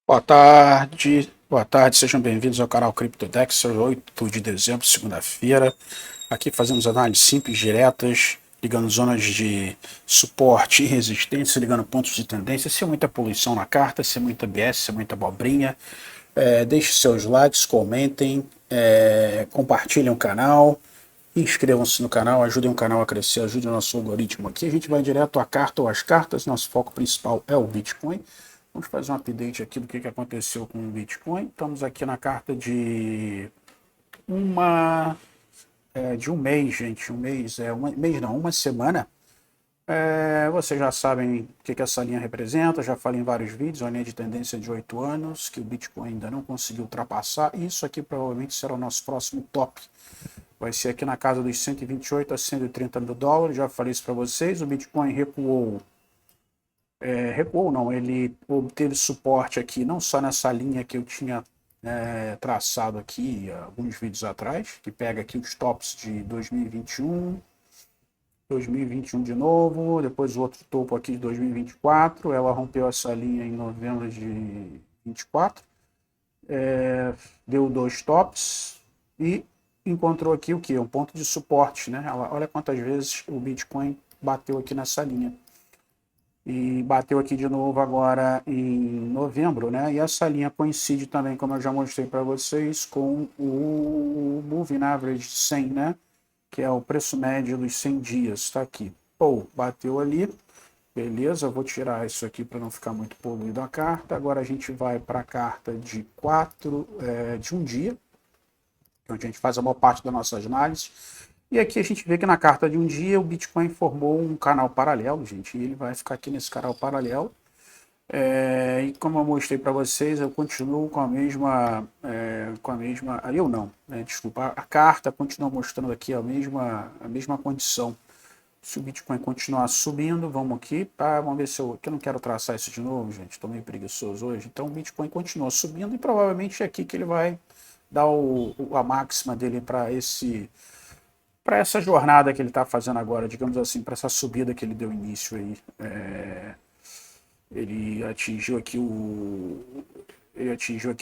Boa tarde, sejam bem-vindos ao canal CryptoDexter, 8 de dezembro, segunda-feira. Aqui fazemos análises simples, diretas, ligando zonas de suporte e resistência, ligando pontos de tendência, sem muita poluição na carta, sem muita BS, sem muita abobrinha. Deixe seus likes, comentem, compartilhem o canal, inscrevam-se no canal, ajudem o canal a crescer, ajudem o nosso algoritmo aqui. A gente vai direto à carta ou às cartas, nosso foco principal é o Bitcoin. Vamos fazer um update aqui do que aconteceu com o Bitcoin. Estamos aqui na carta de um mês, gente. Uma semana. Vocês já sabem o que essa linha representa, já falei em vários vídeos, uma linha de tendência de 8 anos, que o Bitcoin ainda não conseguiu ultrapassar. Isso aqui provavelmente será o nosso próximo top. Vai ser aqui na casa dos 128 a 130 mil dólares. Já falei isso para vocês. O Bitcoin recuou não, ele obteve suporte aqui, não só nessa linha que eu tinha traçado aqui alguns vídeos atrás, que pega aqui os tops de 2021 de novo, depois o outro topo aqui de 2024, ela rompeu essa linha em novembro de 24, deu dois tops e encontrou aqui o que? Um ponto de suporte, né? Olha quantas vezes o Bitcoin bateu aqui nessa linha. E bateu aqui de novo agora em novembro, né? E essa linha coincide também, como eu já mostrei para vocês, com o Moving Average 100, né? Que é o preço médio dos 100 dias, está aqui. Pô, bateu ali, beleza, eu vou tirar isso aqui para não ficar muito poluído a carta. Agora a gente vai para a carta de um dia, onde a gente faz a maior parte das nossas análises. E aqui a gente vê que na carta de um dia o Bitcoin formou um canal paralelo, gente, e ele vai ficar aqui nesse canal paralelo. E como eu mostrei para vocês, eu continuo eu não, né, desculpa, a carta continua mostrando aqui a mesma condição. Se o Bitcoin continuar subindo, vamos aqui, vamos ver se que eu não quero traçar isso de novo, gente, estou meio preguiçoso hoje. Então o Bitcoin continua subindo e provavelmente é aqui que ele vai dar a máxima dele para essa jornada que ele está fazendo agora, digamos assim, para essa subida que ele deu início aí. Ele atingiu aqui o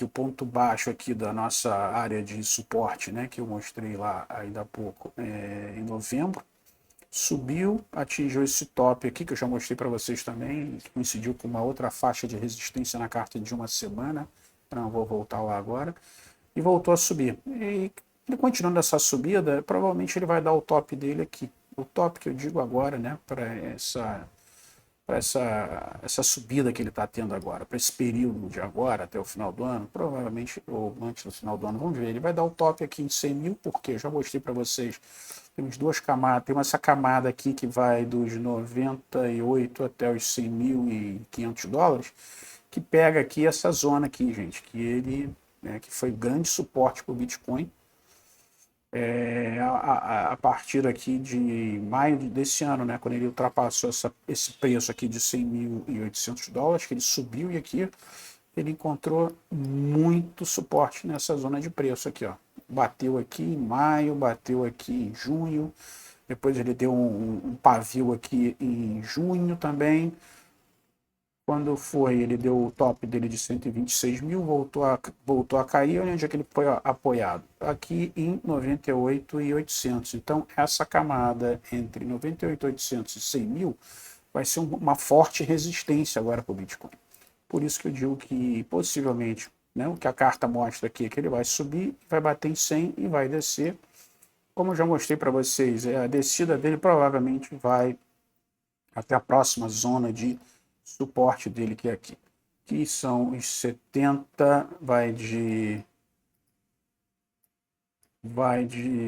ponto baixo aqui da nossa área de suporte, né, que eu mostrei lá ainda há pouco, em novembro. Subiu, atingiu esse top aqui, que eu já mostrei para vocês também, coincidiu com uma outra faixa de resistência na carta de uma semana, não vou voltar lá agora, e voltou a subir. E ele continuando essa subida, provavelmente ele vai dar o top dele aqui. O top que eu digo agora, né, para essa subida que ele está tendo agora, para esse período de agora até o final do ano, provavelmente, ou antes do final do ano, vamos ver, ele vai dar o top aqui em 100 mil, porque eu já mostrei para vocês, temos duas camadas, tem essa camada aqui que vai dos 98 até os 100.500 dólares, que pega aqui essa zona aqui, gente, que ele, né, que foi grande suporte para o Bitcoin, a partir aqui de maio desse ano, né, quando ele ultrapassou esse preço aqui de 100.800 dólares, que ele subiu e aqui ele encontrou muito suporte nessa zona de preço aqui, ó. Bateu aqui em maio, bateu aqui em junho, depois ele deu um pavio aqui em junho também. Quando foi, ele deu o top dele de 126 mil, voltou a cair, onde é que ele foi apoiado? Aqui em 98.800. Então, essa camada entre 98.800 e 100 mil vai ser uma forte resistência agora para o Bitcoin. Por isso que eu digo que, possivelmente, né, o que a carta mostra aqui é que ele vai subir, vai bater em 100 e vai descer. Como eu já mostrei para vocês, a descida dele provavelmente vai até a próxima zona de suporte dele, que é aqui, que são os 70, vai de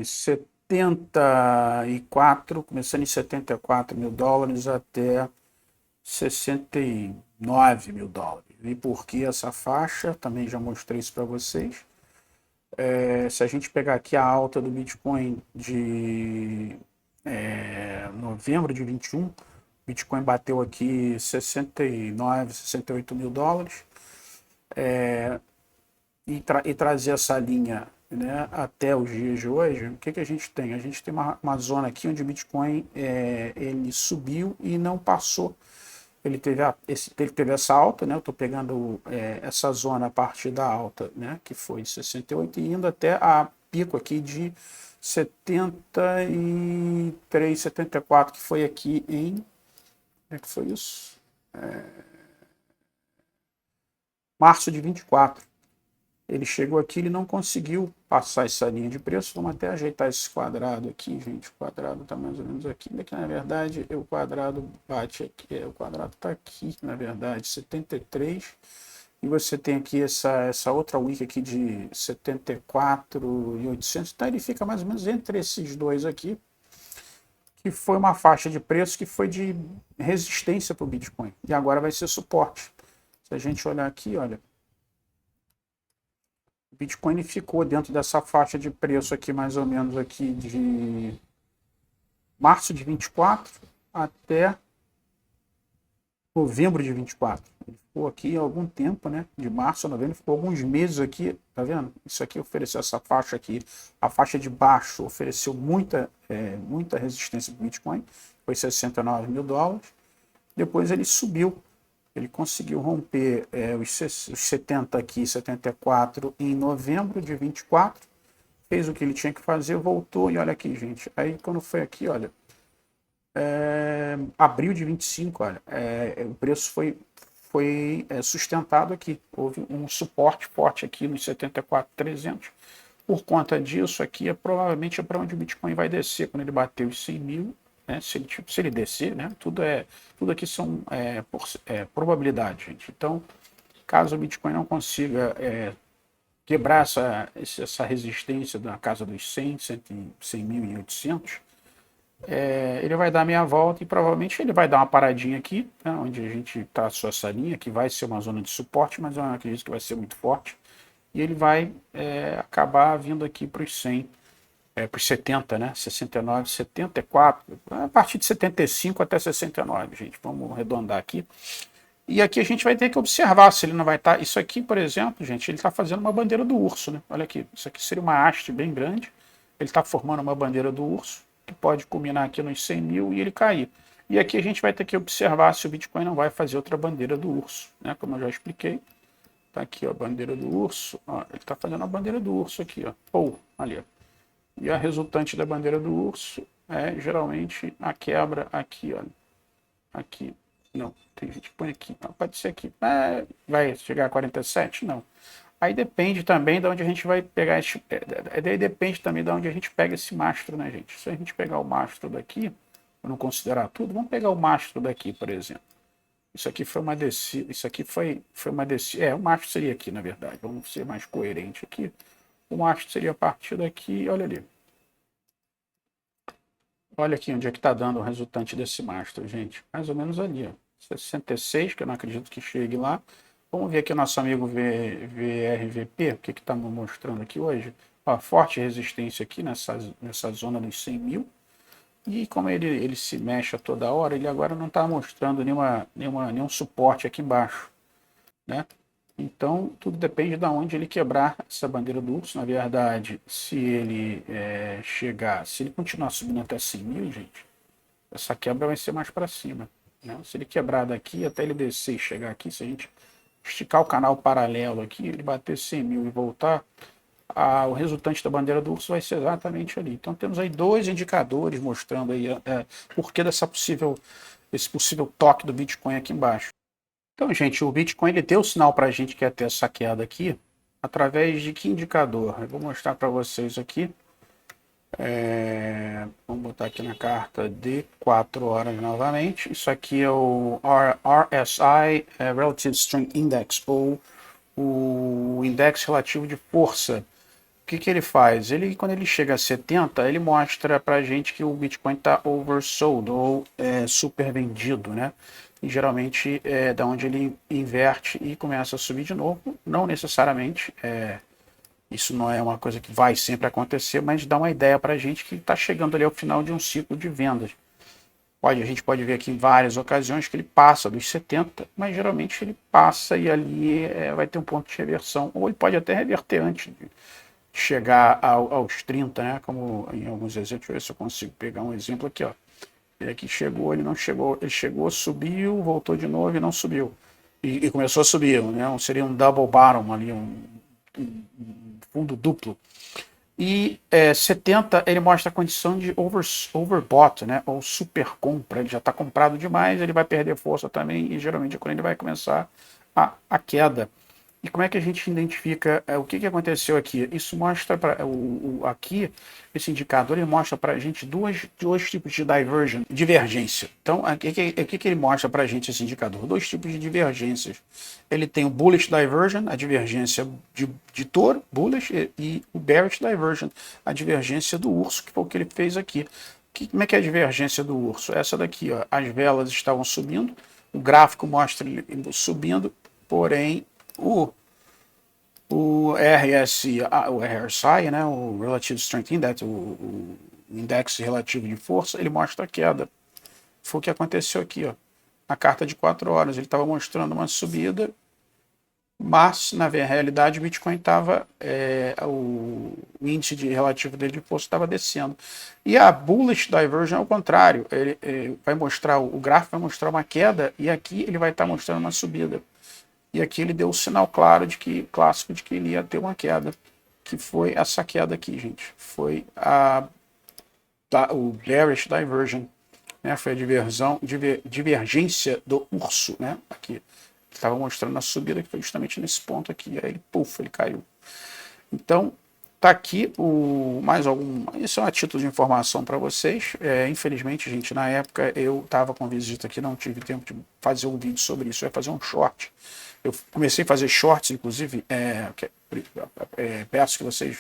74, começando em 74 mil dólares até 69 mil dólares. E por que essa faixa? Também já mostrei isso para vocês. Se a gente pegar aqui a alta do Bitcoin de novembro de 21, Bitcoin bateu aqui 69, 68 mil dólares, e trazer essa linha, né, até os dias de hoje, o que a gente tem? A gente tem uma zona aqui onde o Bitcoin ele subiu e não passou ele teve essa alta, né? Eu estou pegando essa zona a partir da alta, né? Que foi 68 e indo até a pico aqui de 73, 74, que foi aqui em... Como é que foi isso? Março de 24. Ele chegou aqui, ele não conseguiu passar essa linha de preço. Vamos até ajeitar esse quadrado aqui, gente. O quadrado está mais ou menos aqui. Daqui, na verdade, o quadrado bate aqui. O quadrado está aqui, na verdade, 73. E você tem aqui essa outra wick aqui de 74.800. Então ele fica mais ou menos entre esses dois aqui, que foi uma faixa de preço que foi de resistência para o Bitcoin. E agora vai ser suporte. Se a gente olhar aqui, olha, o Bitcoin ficou dentro dessa faixa de preço aqui, mais ou menos aqui de março de 24 até novembro de 24. Ele ficou aqui há algum tempo, né? De março a novembro, ficou alguns meses aqui, tá vendo? Isso aqui ofereceu essa faixa aqui. A faixa de baixo ofereceu muita resistência para o Bitcoin, foi 69 mil dólares. Depois ele subiu. Ele conseguiu romper os 70 aqui, 74 em novembro de 24, fez o que ele tinha que fazer, voltou e olha aqui, gente. Aí quando foi aqui, olha, abril de 25, olha, o preço foi sustentado aqui. Houve um suporte forte aqui nos 74.300. Por conta disso, aqui provavelmente é para onde o Bitcoin vai descer quando ele bater os 100 mil. Né, se ele descer, né, tudo aqui são probabilidade, gente. Então, caso o Bitcoin não consiga quebrar essa resistência da casa dos 100.800, ele vai dar meia volta e provavelmente ele vai dar uma paradinha aqui, né, onde a gente traçou essa linha, que vai ser uma zona de suporte, mas eu não acredito que vai ser muito forte. E ele vai acabar vindo aqui para os 100. Para os 70, né? 69, 74, a partir de 75 até 69, gente. Vamos arredondar aqui. E aqui a gente vai ter que observar se ele não vai estar... Isso aqui, por exemplo, gente, ele está fazendo uma bandeira do urso, né? Olha aqui, isso aqui seria uma haste bem grande. Ele está formando uma bandeira do urso, que pode culminar aqui nos 100 mil e ele cair. E aqui a gente vai ter que observar se o Bitcoin não vai fazer outra bandeira do urso, né? Como eu já expliquei. Tá aqui, ó, a bandeira do urso. Ó, ele está fazendo a bandeira do urso aqui, ó. Ou, ali, ó. E a resultante da bandeira do urso é geralmente a quebra aqui, olha. Aqui. Não, tem gente que põe aqui. Não, pode ser aqui. Vai chegar a 47? Não. Aí depende também de onde a gente vai pegar esse. Daí depende também de onde a gente pega esse mastro, né, gente? Se a gente pegar o mastro daqui, para não considerar tudo, vamos pegar o mastro daqui, por exemplo. Isso aqui foi uma descida. Isso aqui foi uma descida. O mastro seria aqui, na verdade. Vamos ser mais coerente aqui. O mastro seria a partir daqui, olha ali. Olha aqui onde é que está dando o resultante desse mastro, gente. Mais ou menos ali, ó. 66, que eu não acredito que chegue lá. Vamos ver aqui o nosso amigo VRVP, o que está mostrando aqui hoje. Ó, forte resistência aqui nessa zona dos 100 mil. E como ele se mexe a toda hora, ele agora não está mostrando nenhum suporte aqui embaixo, né? Então, tudo depende de onde ele quebrar essa bandeira do urso. Na verdade, se ele se ele continuar subindo até 100 mil, gente, essa quebra vai ser mais para cima, né? Se ele quebrar daqui até ele descer e chegar aqui, se a gente esticar o canal paralelo aqui, ele bater 100 mil e voltar, o resultante da bandeira do urso vai ser exatamente ali. Então, temos aí dois indicadores mostrando aí por que esse possível toque do Bitcoin aqui embaixo. Então, gente, o Bitcoin ele deu sinal para a gente que ia ter essa queda aqui através de que indicador? Eu vou mostrar para vocês aqui. Vamos botar aqui na carta de 4 horas novamente. Isso aqui é o RSI, Relative Strength Index, ou o Index Relativo de Força. O que ele faz? Quando ele chega a 70, ele mostra para a gente que o Bitcoin está oversold, ou super vendido, né? E geralmente é da onde ele inverte e começa a subir de novo. Não necessariamente, isso não é uma coisa que vai sempre acontecer, mas dá uma ideia para a gente que está chegando ali ao final de um ciclo de vendas. A gente pode ver aqui em várias ocasiões que ele passa dos 70, mas geralmente ele passa e ali vai ter um ponto de reversão, ou ele pode até reverter antes de chegar aos 30, né? Como em alguns exemplos. Deixa eu ver se eu consigo pegar um exemplo aqui, ó. Ele aqui chegou, ele não chegou, ele chegou, subiu, voltou de novo e não subiu. E começou a subir, né? Seria um double bottom ali, um fundo duplo. E 70 ele mostra a condição de overbought, né? Ou super compra. Ele já está comprado demais, ele vai perder força também, e geralmente é quando ele vai começar a queda. E como é que a gente identifica o que aconteceu aqui? Isso mostra para aqui, esse indicador ele mostra para a gente dois tipos de divergência. Então, o que ele mostra para a gente esse indicador? Dois tipos de divergências. Ele tem o bullish diversion, a divergência de touro, bullish, e o bearish diversion, a divergência do urso, que foi o que ele fez aqui. Como é que é a divergência do urso? Essa daqui, ó, as velas estavam subindo, o gráfico mostra ele subindo, porém o RSI, né, o Relative Strength Index, o índice relativo de força, ele mostra a queda. Foi o que aconteceu aqui, ó. A carta de 4 horas, ele estava mostrando uma subida, mas na realidade o Bitcoin estava, o índice relativo dele de força estava descendo. E a bullish diversion é o contrário, ele vai mostrar, o gráfico vai mostrar uma queda e aqui ele vai estar mostrando uma subida. E aqui ele deu o sinal claro clássico de que ele ia ter uma queda, que foi essa queda aqui, gente. Foi o bearish diversion, né? Foi a divergência do urso, né? Aqui estava mostrando a subida que foi justamente nesse ponto aqui. Aí ele, puf, ele caiu. Então tá aqui mais algum. Isso é um título de informação para vocês. Infelizmente, gente, na época eu estava com visita aqui, não tive tempo de fazer um vídeo sobre isso. Eu ia fazer um short. Eu comecei a fazer shorts, inclusive, peço que vocês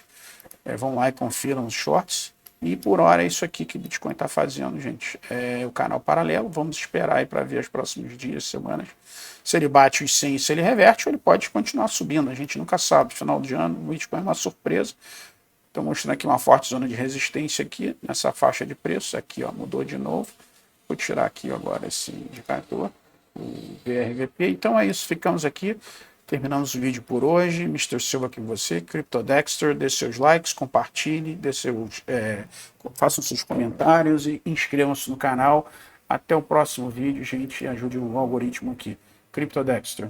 vão lá e confiram os shorts. E por hora é isso aqui que o Bitcoin está fazendo, gente. O canal paralelo, vamos esperar aí para ver os próximos dias, semanas. Se ele bate os 100 e se ele reverte, ou ele pode continuar subindo. A gente nunca sabe. Final de ano, o Bitcoin é uma surpresa. Estou mostrando aqui uma forte zona de resistência aqui, nessa faixa de preço. Aqui, ó, mudou de novo. Vou tirar aqui agora esse indicador, o BRVP. Então é isso, ficamos aqui, terminamos o vídeo por hoje. Mr. Silva aqui com você, CryptoDexter, dê seus likes, compartilhe, façam seus comentários e inscrevam-se no canal. Até o próximo vídeo, gente, ajude o algoritmo aqui. CryptoDexter.